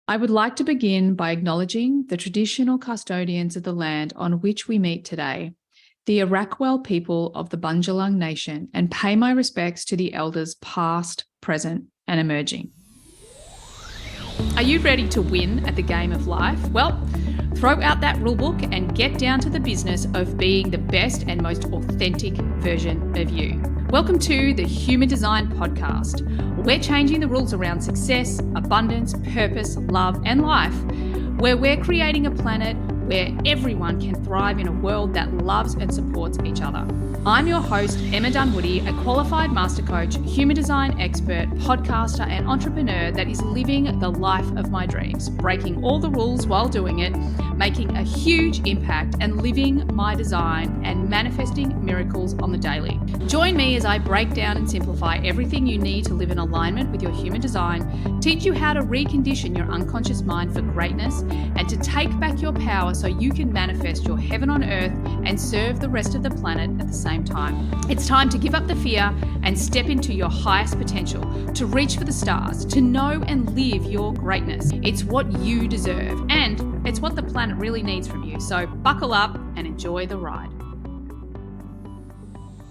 I would like to begin by acknowledging the traditional custodians of the land on which we meet today, the Arakwal people of the Bundjalung Nation, and pay my respects to the elders past, present, and emerging. Are you ready to win at the game of life? Well, throw out that rulebook and get down to the business of being the best and most authentic version of you. Welcome to the Human Design Podcast. We're changing the rules around success, abundance, purpose, love, and life, where we're creating a planet where everyone can thrive in a world that loves and supports each other. I'm your host, Emma Dunwoody, a qualified master coach, human design expert, podcaster, and entrepreneur that is living the life of my dreams, breaking all the rules while doing it, making a huge impact, and living my design and manifesting miracles on the daily. Join me as I break down and simplify everything you need to live in alignment with your human design, teach you how to recondition your unconscious mind for greatness, and to take back your power so you can manifest your heaven on earth and serve the rest of the planet at the same time. It's time to give up the fear and step into your highest potential, to reach for the stars, to know and live your greatness. It's what you deserve, and it's what the planet really needs from you. So buckle up and enjoy the ride.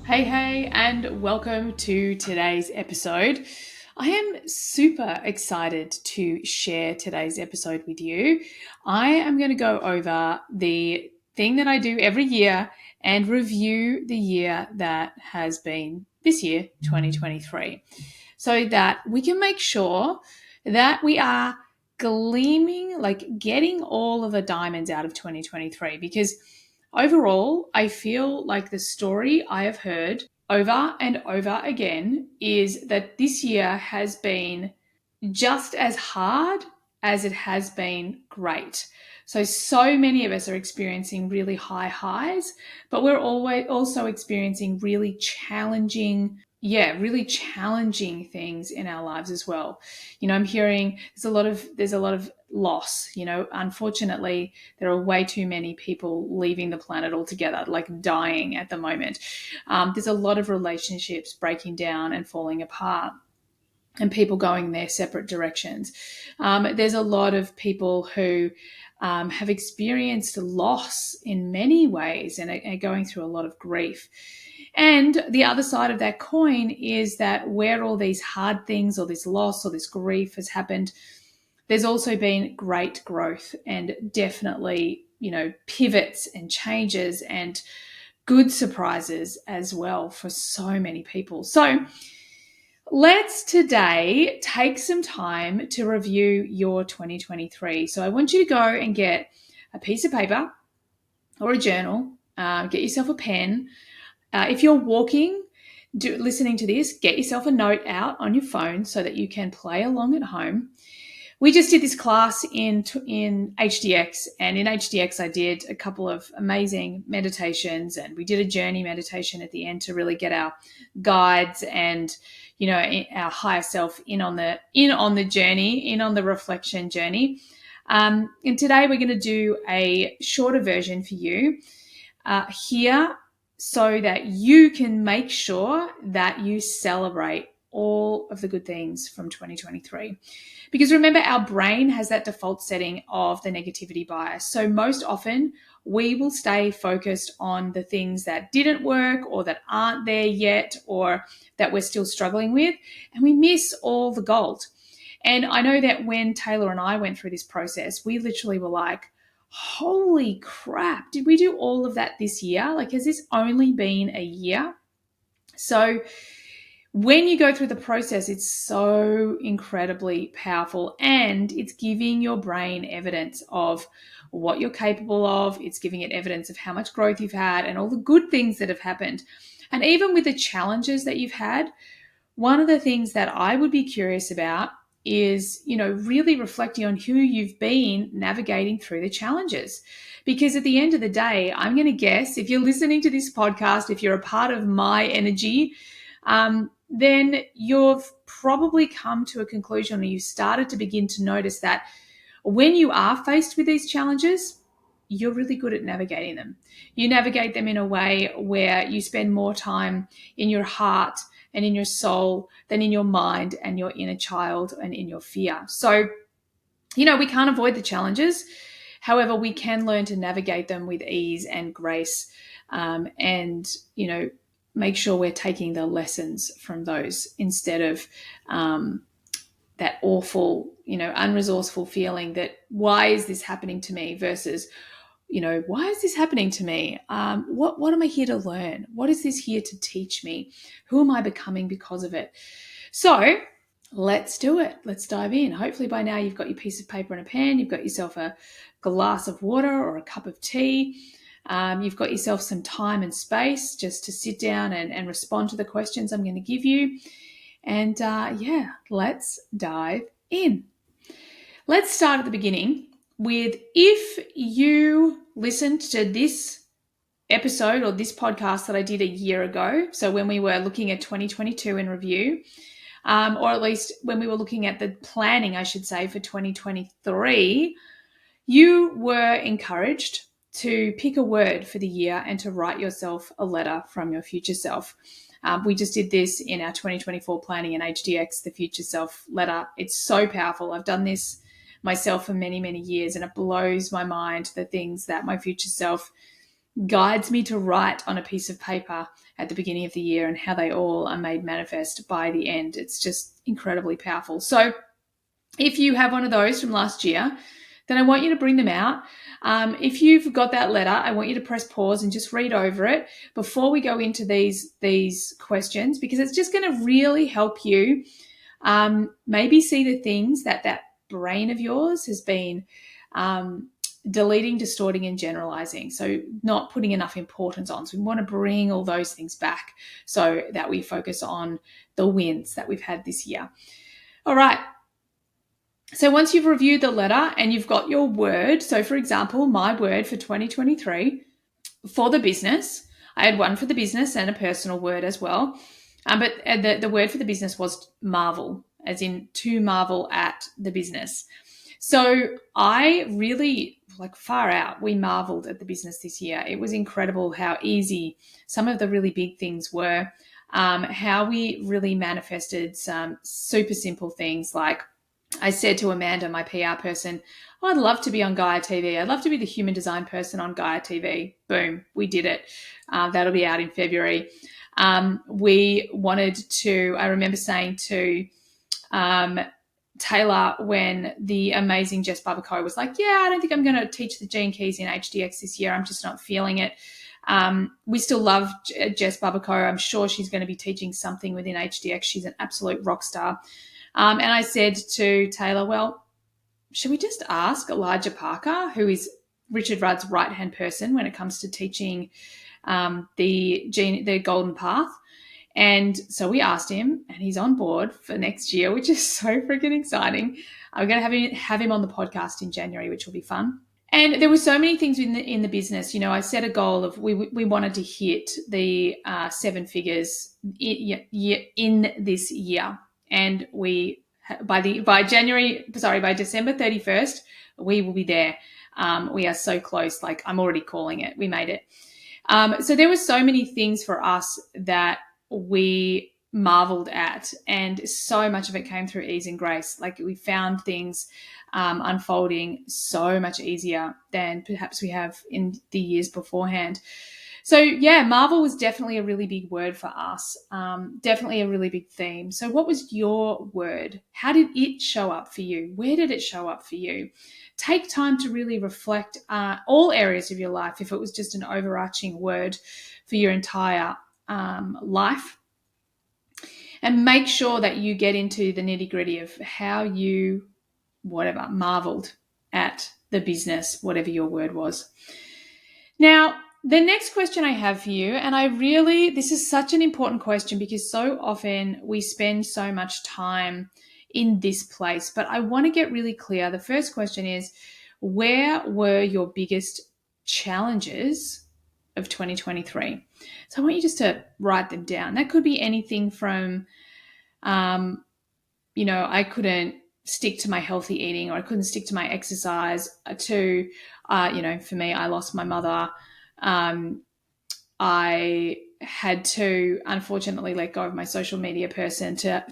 Hey, and welcome to today's episode. I am super excited to share today's episode with you. I am going to go over the thing that I do every year and review the year that has been this year, 2023, so that we can make sure that we are gleaming, like getting all of the diamonds out of 2023. Because overall, I feel like the story I have heard over and over again is that this year has been just as hard as it has been great. So many of us are experiencing really high highs, but we're always also experiencing really challenging things in our lives as well. You know, I'm hearing there's a lot of loss. You know, unfortunately, there are way too many people leaving the planet altogether, like dying at the moment. There's a lot of relationships breaking down and falling apart, and people going their separate directions. There's a lot of people who have experienced loss in many ways and are going through a lot of grief. And the other side of that coin is that where all these hard things or this loss or this grief has happened, there's also been great growth and definitely, pivots and changes and good surprises as well for so many people. So let's today take some time to review your 2023. So I want you to go and get a piece of paper or a journal, get yourself a pen. If you're walking, listening to this, get yourself a note out on your phone so that you can play along at home. We just did this class in HDX, and in HDX I did a couple of amazing meditations, and we did a journey meditation at the end to really get our guides and our higher self in on the journey, in on the reflection journey. And today we're going to do a shorter version for you here, so that you can make sure that you celebrate all of the good things from 2023. Because remember, our brain has that default setting of the negativity bias. So most often we will stay focused on the things that didn't work or that aren't there yet or that we're still struggling with, and we miss all the gold. And I know that when Taylor and I went through this process, we literally were like, holy crap, did we do all of that this year? Like, has this only been a year? So when you go through the process, it's so incredibly powerful, and it's giving your brain evidence of what you're capable of. It's giving it evidence of how much growth you've had and all the good things that have happened. And even with the challenges that you've had, one of the things that I would be curious about is, really reflecting on who you've been navigating through the challenges. Because at the end of the day, I'm going to guess, if you're listening to this podcast, if you're a part of my energy, then you've probably come to a conclusion, or you started to begin to notice that when you are faced with these challenges, you're really good at navigating them. You navigate them in a way where you spend more time in your heart and in your soul than in your mind and your inner child and in your fear. So We can't avoid the challenges. However, we can learn to navigate them with ease and grace, and, make sure we're taking the lessons from those instead of that awful, unresourceful feeling that why is this happening to me versus, why is this happening to me? What am I here to learn? What is this here to teach me? Who am I becoming because of it? So let's do it. Let's dive in. Hopefully by now you've got your piece of paper and a pen. You've got yourself a glass of water or a cup of tea. You've got yourself some time and space just to sit down and respond to the questions I'm going to give you. And let's dive in. Let's start at the beginning with, if you listened to this episode or this podcast that I did a year ago, so when we were looking at 2022 in review, or at least when we were looking at the planning, I should say, for 2023, you were encouraged to pick a word for the year and to write yourself a letter from your future self. We just did this in our 2024 planning in HDX, the future self letter. It's so powerful. I've done this myself for many, many years, and it blows my mind the things that my future self guides me to write on a piece of paper at the beginning of the year and how they all are made manifest by the end. It's just incredibly powerful. So if you have one of those from last year, then I want you to bring them out. If you've got that letter, I want you to press pause and just read over it before we go into these questions, because it's just going to really help you maybe see the things that brain of yours has been deleting, distorting, and generalizing. So not putting enough importance on. So we want to bring all those things back so that we focus on the wins that we've had this year. All right. So once you've reviewed the letter and you've got your word, so for example, my word for 2023 for the business, I had one for the business and a personal word as well. But the word for the business was marvel, as in to marvel at the business. So I really, far out, we marveled at the business this year. It was incredible how easy some of the really big things were, how we really manifested some super simple things. Like I said to Amanda, my PR person, I'd love to be on Gaia TV. I'd love to be the human design person on Gaia TV. Boom, we did it. That'll be out in February. We wanted to, I remember saying to Taylor, when the amazing Jess Barbacoa was like, I don't think I'm going to teach the Gene Keys in HDX this year. I'm just not feeling it. We still love Jess Barbacoa. I'm sure she's going to be teaching something within HDX. She's an absolute rock star. And I said to Taylor, well, should we just ask Elijah Parker, who is Richard Rudd's right-hand person when it comes to teaching the Golden Path? And so we asked him, and he's on board for next year, which is so freaking exciting. I'm going to have him on the podcast in January, which will be fun. And there were so many things in the business. I set a goal of we wanted to hit the 7 figures in this year. And by December 31st, we will be there. We are so close. I'm already calling it. We made it. So there were so many things for us that we marveled at, and so much of it came through ease and grace. We found things unfolding so much easier than perhaps we have in the years beforehand. So marvel was definitely a really big word for us, definitely a really big theme. So what was your word? How did it show up for you? Where did it show up for you? Take time to really reflect all areas of your life, if it was just an overarching word for your entire life. And make sure that you get into the nitty-gritty of how you, marveled at the business, whatever your word was. Now, the next question I have for you, and this is such an important question because so often we spend so much time in this place, but I want to get really clear. The first question is, where were your biggest challenges of 2023? So I want you just to write them down. That could be anything from, I couldn't stick to my healthy eating, or I couldn't stick to my exercise, to, for me, I lost my mother. I had to, unfortunately, let go of my social media person to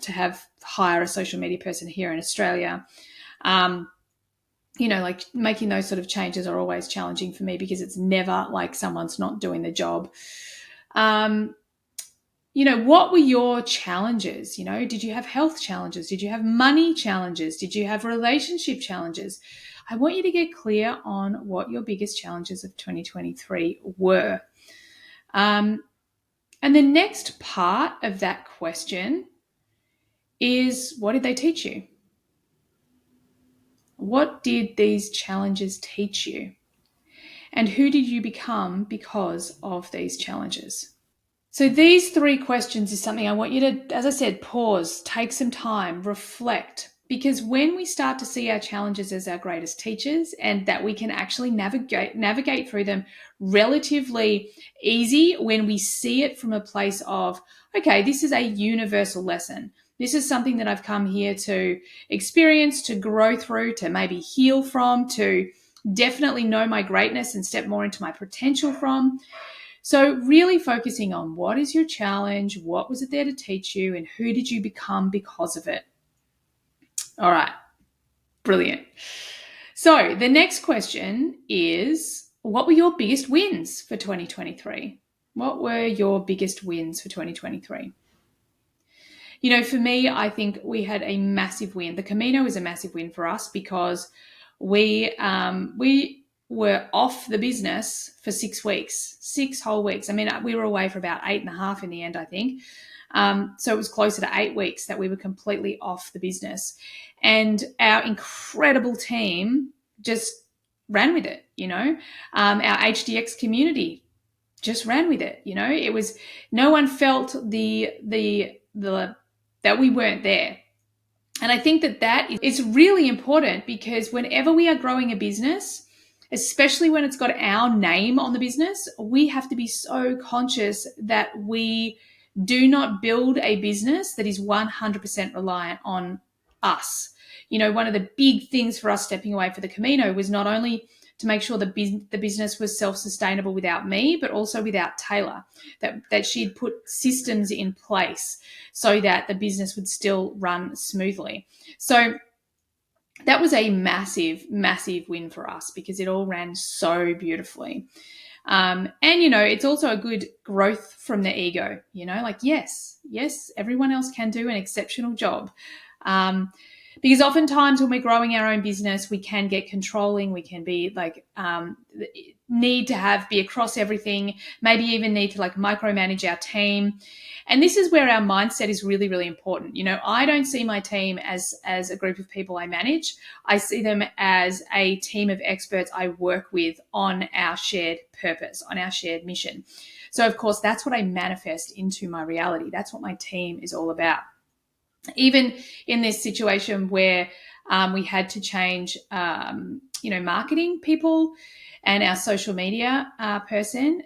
hire a social media person here in Australia. like making those sort of changes are always challenging for me because it's never like someone's not doing the job. What were your challenges? Did you have health challenges? Did you have money challenges? Did you have relationship challenges? I want you to get clear on what your biggest challenges of 2023 were. And the next part of that question is, what did they teach you? What did these challenges teach you? And who did you become because of these challenges? So these 3 questions is something I want you to, as I said, pause, take some time, reflect, because when we start to see our challenges as our greatest teachers and that we can actually navigate through them relatively easy when we see it from a place of, okay, this is a universal lesson. This is something that I've come here to experience, to grow through, to maybe heal from, to definitely know my greatness and step more into my potential from. So really focusing on what is your challenge, what was it there to teach you, and who did you become because of it? All right, brilliant. So the next question is, what were your biggest wins for 2023? What were your biggest wins for 2023? For me, I think we had a massive win. The Camino is a massive win for us because we were off the business for 6 weeks, 6 whole weeks. I mean, we were away for about 8.5 in the end, I think. So it was closer to 8 weeks that we were completely off the business. And our incredible team just ran with it, our HDX community just ran with it. It was, no one felt the that we weren't there. And I think that is really important because whenever we are growing a business, especially when it's got our name on the business, we have to be so conscious that we do not build a business that is 100% reliant on us. One of the big things for us stepping away for the Camino was not only to make sure the business was self-sustainable without me, but also without Taylor, that she'd put systems in place so that the business would still run smoothly. So that was a massive, massive win for us because it all ran so beautifully. And, it's also a good growth from the ego, like, yes, everyone else can do an exceptional job. Because oftentimes when we're growing our own business, we can get controlling. We can be like, need to be across everything, maybe even need to like micromanage our team. And this is where our mindset is really, really important. I don't see my team as a group of people I manage. I see them as a team of experts I work with on our shared purpose, on our shared mission. So of course, that's what I manifest into my reality. That's what my team is all about. Even in this situation where we had to change, marketing people and our social media person,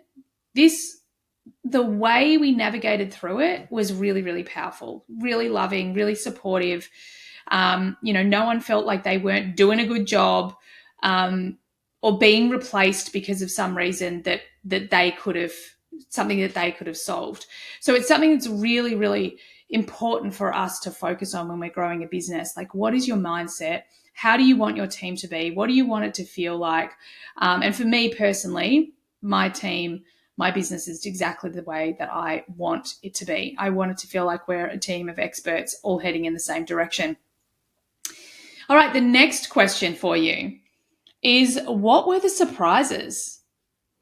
the way we navigated through it was really, really powerful, really loving, really supportive. No one felt like they weren't doing a good job or being replaced because of some reason that they could have, something that they could have solved. So it's something that's really, really important for us to focus on when we're growing a business. Like, what is your mindset? How do you want your team to be? What do you want it to feel like? And for me personally, my team, my business is exactly the way that I want it to be. I want it to feel like we're a team of experts all heading in the same direction. All right, the next question for you is, what were the surprises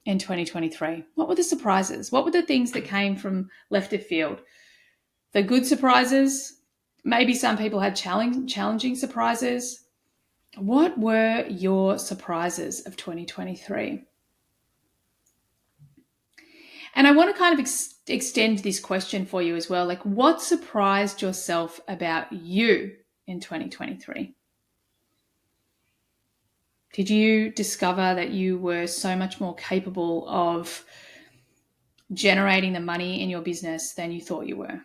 in 2023? What were the surprises? What were the things that came from left of field? The good surprises, maybe some people had challenging surprises. What were your surprises of 2023? And I want to kind of extend this question for you as well. Like, what surprised yourself about you in 2023? Did you discover that you were so much more capable of generating the money in your business than you thought you were?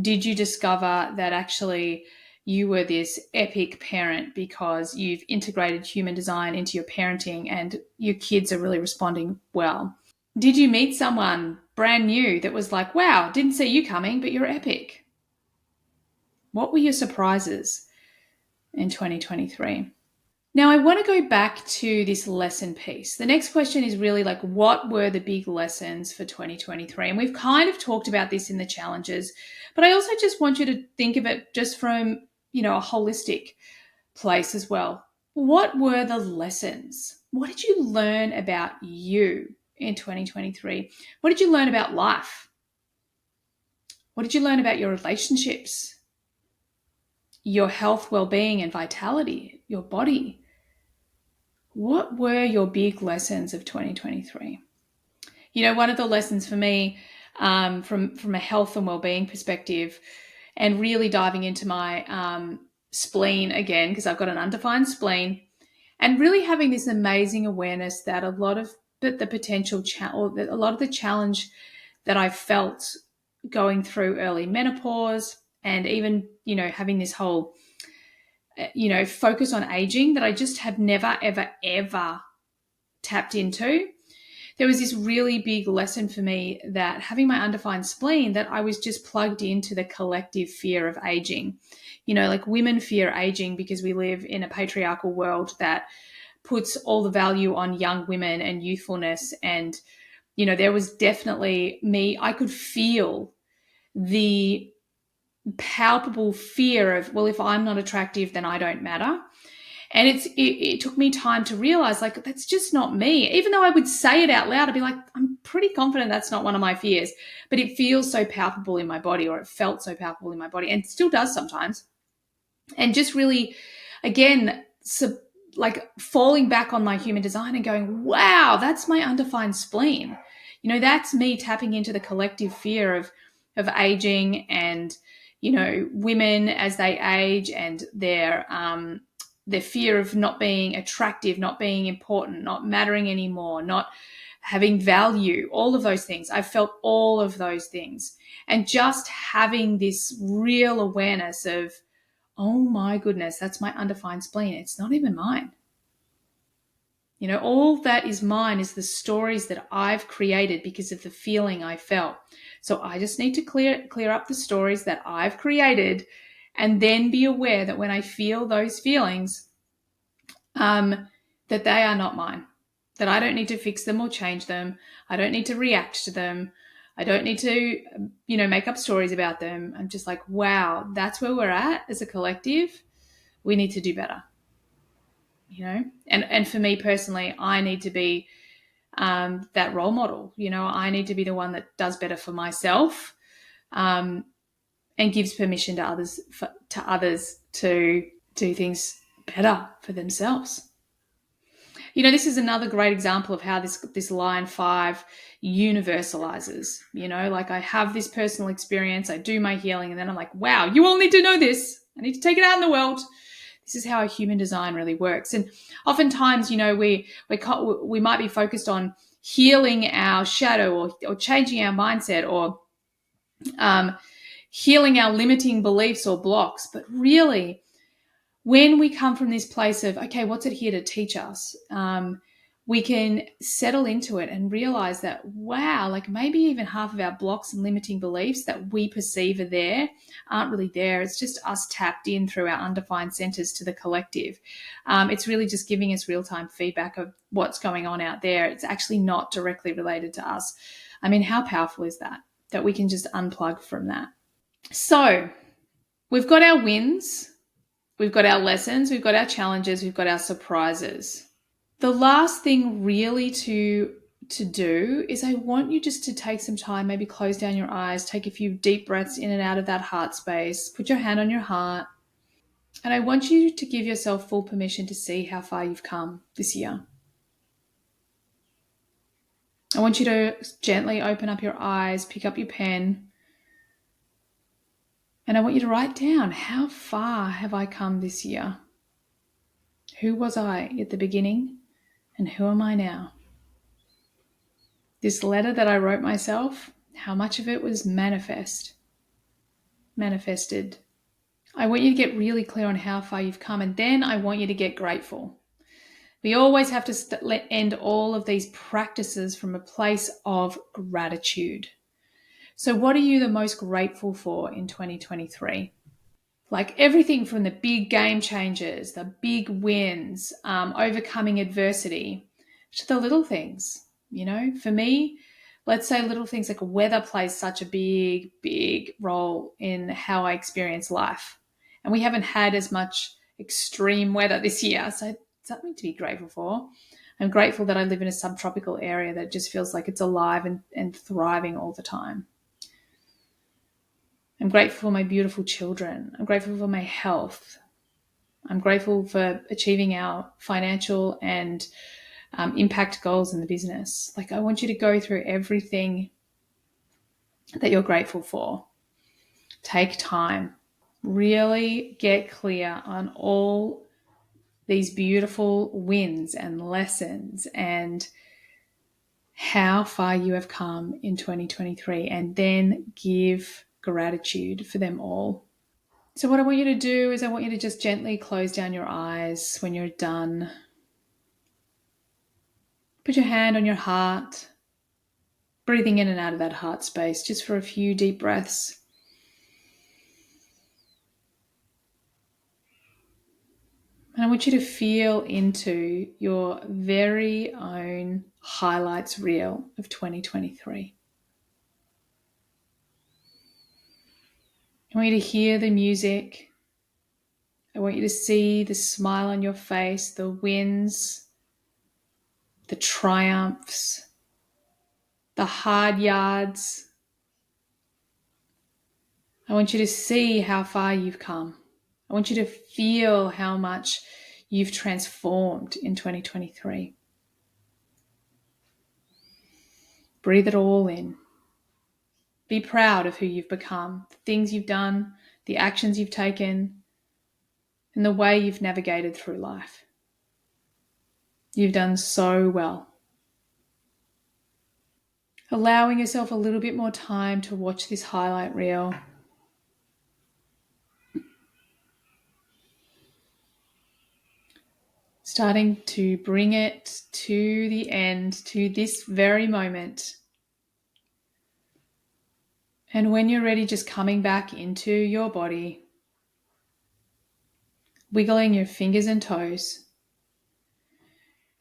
Did you discover that actually you were this epic parent because you've integrated human design into your parenting and your kids are really responding well? Did you meet someone brand new that was like, wow, didn't see you coming, but you're epic? What were your surprises in 2023? Now, I want to go back to this lesson piece. The next question is really like, what were the big lessons for 2023? And we've kind of talked about this in the challenges, but I also just want you to think of it just from, a holistic place as well. What were the lessons? What did you learn about you in 2023? What did you learn about life? What did you learn about your relationships, your health, well-being, and vitality, your body? What were your big lessons of 2023? One of the lessons for me, from a health and well-being perspective, and really diving into my spleen again, because I've got an undefined spleen, and really having this amazing awareness that a lot of the potential or a lot of the challenge that I felt going through early menopause, and even having this whole focus on aging that I just have never ever ever tapped into. There was this really big lesson for me that having my undefined spleen, that I was just plugged into the collective fear of aging. Like women fear aging because we live in a patriarchal world that puts all the value on young women and youthfulness. And, there was definitely me. I could feel the palpable fear of, well, if I'm not attractive, then I don't matter. And it took me time to realize, like, that's just not me. Even though I would say it out loud, I'd be like, I'm pretty confident that's not one of my fears. But it feels so palpable in my body, or it felt so palpable in my body, and still does sometimes. And just really, again, like falling back on my human design and going, wow, that's my undefined spleen. That's me tapping into the collective fear of aging, and, women as they age, and their fear of not being attractive, not being important, not mattering anymore, not having value, all of those things. I felt all of those things. And just having this real awareness of, oh my goodness, that's my undefined spleen. It's not even mine. All that is mine is the stories that I've created because of the feeling I felt. So I just need to clear up the stories that I've created, and then be aware that when I feel those feelings, that they are not mine, that I don't need to fix them or change them. I don't need to react to them. I don't need to, make up stories about them. I'm just like, wow, that's where we're at as a collective. We need to do better, and for me personally, I need to be that role model. I need to be the one that does better for myself, and gives permission to others to do things better for themselves. This is another great example of how this line 5 universalizes. Like I have this personal experience, I do my healing, and then I'm like, wow, you all need to know this. I need to take it out in the world. This is how our human design really works. And oftentimes, we might be focused on healing our shadow, or changing our mindset, or healing our limiting beliefs or blocks. But really, when we come from this place of, okay, what's it here to teach us? We can settle into it and realize that, wow, like maybe even half of our blocks and limiting beliefs that we perceive are there aren't really there. It's just us tapped in through our undefined centers to the collective. It's really just giving us real-time feedback of what's going on out there. It's actually not directly related to us. I mean, how powerful is that we can just unplug from that? So we've got our wins, we've got our lessons, we've got our challenges, we've got our surprises. The last thing really to do is, I want you just to take some time, maybe close down your eyes, take a few deep breaths in and out of that heart space, put your hand on your heart, and I want you to give yourself full permission to see how far you've come this year. I want you to gently open up your eyes, pick up your pen, and I want you to write down, how far have I come this year? Who was I at the beginning, and who am I now? This letter that I wrote myself, how much of it was manifested? I want you to get really clear on how far you've come, and then I want you to get grateful. We always have to end all of these practices from a place of gratitude. So what are you the most grateful for in 2023? Like everything from the big game changers, the big wins, overcoming adversity, to the little things. For me, let's say little things like weather plays such a big, big role in how I experience life. And we haven't had as much extreme weather this year, so something to be grateful for. I'm grateful that I live in a subtropical area that just feels like it's alive and thriving all the time. I'm grateful for my beautiful children. I'm grateful for my health. I'm grateful for achieving our financial and impact goals in the business. Like, I want you to go through everything that you're grateful for. Take time. Really get clear on all these beautiful wins and lessons and how far you have come in 2023, and then give gratitude for them all. So what I want you to do is I want you to just gently close down your eyes when you're done. Put your hand on your heart, breathing in and out of that heart space just for a few deep breaths. And I want you to feel into your very own highlights reel of 2023. I want you to hear the music. I want you to see the smile on your face, the wins, the triumphs, the hard yards. I want you to see how far you've come. I want you to feel how much you've transformed in 2023. Breathe it all in. Be proud of who you've become, the things you've done, the actions you've taken, and the way you've navigated through life. You've done so well. Allowing yourself a little bit more time to watch this highlight reel. Starting to bring it to the end, to this very moment. And when you're ready, just coming back into your body, wiggling your fingers and toes.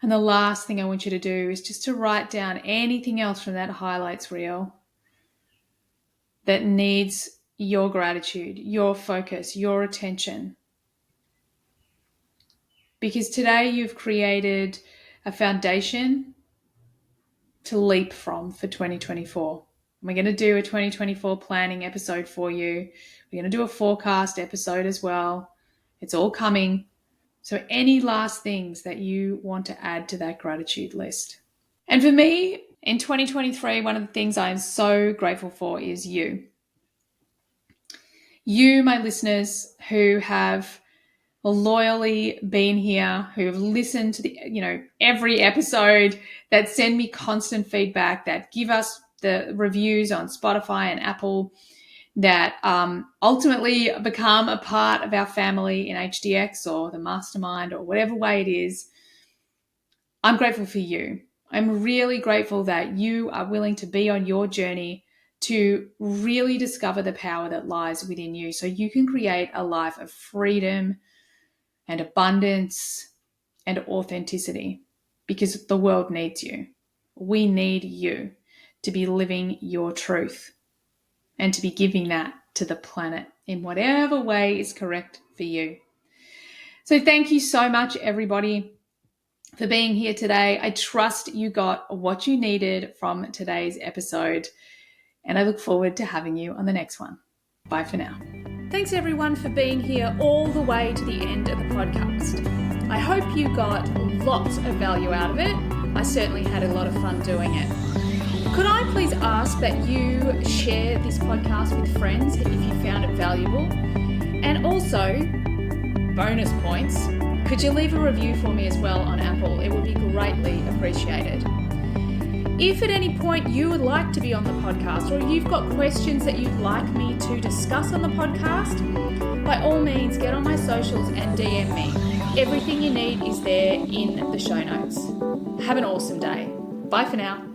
And the last thing I want you to do is just to write down anything else from that highlights reel that needs your gratitude, your focus, your attention. Because today you've created a foundation to leap from for 2024. We're going to do a 2024 planning episode for you. We're going to do a forecast episode as well. It's all coming. So any last things that you want to add to that gratitude list? And for me, in 2023, one of the things I am so grateful for is you. You, my listeners, who have loyally been here, who have listened to every episode, that send me constant feedback, that give us the reviews on Spotify and Apple, that ultimately become a part of our family in HDX or the mastermind or whatever way it is. I'm grateful for you. I'm really grateful that you are willing to be on your journey to really discover the power that lies within you so you can create a life of freedom and abundance and authenticity, because the world needs you. We need you to be living your truth and to be giving that to the planet in whatever way is correct for you. So thank you so much, everybody, for being here today. I trust you got what you needed from today's episode, and I look forward to having you on the next one. Bye for now. Thanks everyone for being here all the way to the end of the podcast. I hope you got lots of value out of it. I certainly had a lot of fun doing it. Could I please ask that you share this podcast with friends if you found it valuable? And also, bonus points, could you leave a review for me as well on Apple? It would be greatly appreciated. If at any point you would like to be on the podcast, or you've got questions that you'd like me to discuss on the podcast, by all means get on my socials and DM me. Everything you need is there in the show notes. Have an awesome day. Bye for now.